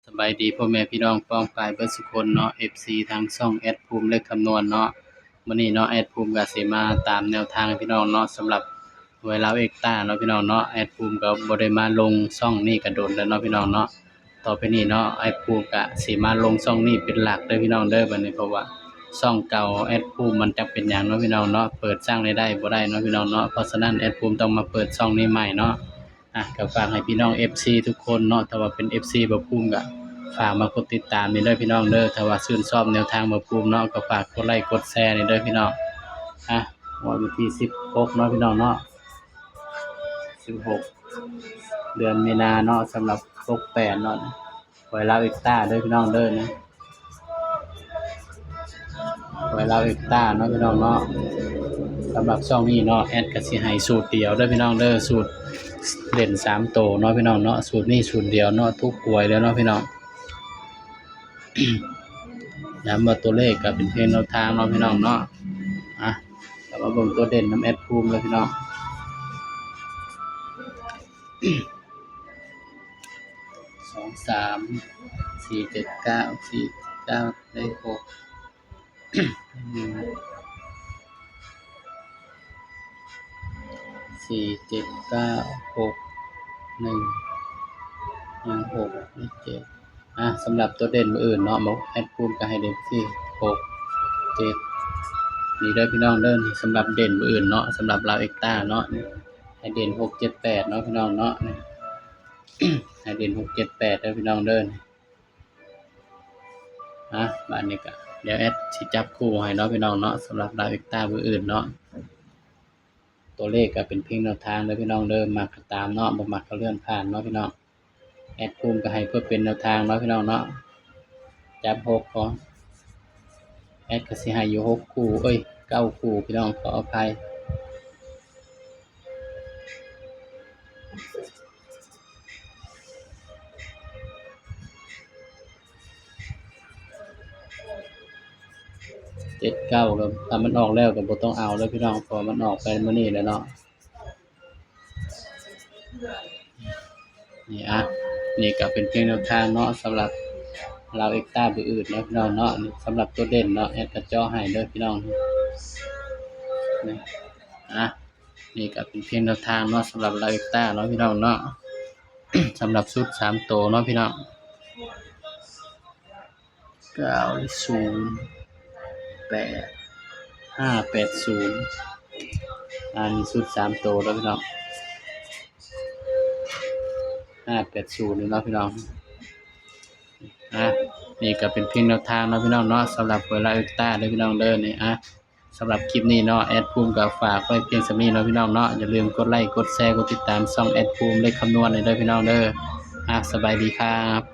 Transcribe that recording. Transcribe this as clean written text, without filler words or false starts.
สบายดีพ่อแม่พี่น้องป้องปรายเบิดสุคนเนาะ FC ทางช่องแอดภูมิเลขคำนวณเนาะมื้อนี้เนาะแอดภูมิก็สิมาตามแนวทางให้พี่น้องเนาะสำหรับหวยลาวเอ็กต้าเนาะพี่น้องเนาะแอดภูมิก็บ่ได้มาลงช่องนี้ก็โดนแล้วเนาะพี่น้องเนาะต่อไปนี้เนาะแอดภูมิก็สิมาลงช่องนี้เป็นหลักเด้อพี่น้องเด้อบัดนี้เพราะว่าช่องเก่าแอดภูมิมันจักเป็นหยังเนาะพี่น้องเนาะเปิดสร้างรายได้บ่ได้เนาะพี่น้องเนาะเพราะฉะนั้นแอดภูมิต้องมาเปิดช่องนี้ใหม่เนาะก็ฝากให้พี่น้อง FC ทุกคนเนาะถ้าว่าเป็น FC บ่ภูมิก็ฝากมากดติดตามนี่เด้อพี่น้องเด้อถ้าว่าชื่นชอบแนวทางบ่ภูมิเนาะก็ฝากกดไลค์กดแชร์นี่เด้อพี่น้องวันที่16เนาะพี่น้องเนาะ16เดือนมีนาเนาะสำหรับ68เนาะหวยลาวเอ็กต้าเด้อพี่น้องเด้อนะหวยลาวเอ็กต้าเนาะพี่น้องเนาะสำหรับช่องนี้เนาะแอดก็สิให้สูตรเดียวเด้อพี่น้องเด้อสูตรเด่น3ตัวเนาะพี่น้องเนาะสูตรนี้สูตรเดียวเนาะทุกหวยแล้วเนาะพี่น้อง ย้ำว่าตัวเลขก็เป็นเพียงแนวทางเนาะพี่น้องเนาะแต่ว่าเบิ่งตัวเด่นน้ำแอดภูมิเลยพี่น้อง23 4 7 9 4 9ได้6 4 7 9 6 1 6 7สำหรับตัวเด่นอื่นเนาะบอกแอดภูมิก็ให้เด่นที่6 7นี่เด้อพี่น้องเด้อนี่สำหรับเด่นอื่นเนาะสำหรับเราเอ็กต้าเนาะให้เด่น6 7 8เนาะพี่น้องเนาะให้เด่น6 7 8เด้อพี่น้องเด้อบ้านนี้ก็เดี๋ยวแอดสิจับคู่ให้เนาะพี่น้องเนาะสำหรับเราเอ็กต้าอื่นเนาะตัวเลขก็เป็นเพียงแนวทางเด้อพี่น้องเด้อมักก็ตามเนาะบ่มักก็เลื่อนผ่านเนาะพี่น้องแอดภูมิก็ให้เพื่อเป็นแนวทางเนาะพี่น้องเนาะจับ6ก่อนแอดก็สิให้อยู่6คู่9คู่พี่น้องขออภัย7 9ก็ถ้ามันออกแล้วก็บ่ต้องเอาแล้วพี่น้องเพราะมันออกไปมื้อนี้แล้วเนาะนี่นี่ก็เป็นเพียงแนวทางเนาะสำหรับเราเอ็กต้าเบอร์อื่นเนาะพี่น้องเนาะสำหรับตัวเด่นเนาะแอดก็จ่อให้เด้อพี่น้องนี่นี่ก็เป็นเพียงแนวทางเนาะสำหรับเราเอ็กต้าเนาะพี่น้องเนาะ สำหรับชุด3ตัวเนาะพี่น้อง908 580นี่ชุด3ตัวแล้วพี่น้อง580นี่เนาะพี่น้องนี่ก็เป็นเพียงแนวทางเนาะพี่น้องเนาะสำหรับเวลาเอ็กต้าเด้อพี่น้องเด้อนี่สำหรับคลิปนี้เนาะแอดภูมิก็ฝากไว้เพียงส่ำนี้เนาะพี่น้องเนาะอย่าลืมกดไลค์กดแชร์กดติดตามช่องแอดภูมิเลขคำนวณให้เด้อพี่น้องเด้อสบายดีครับ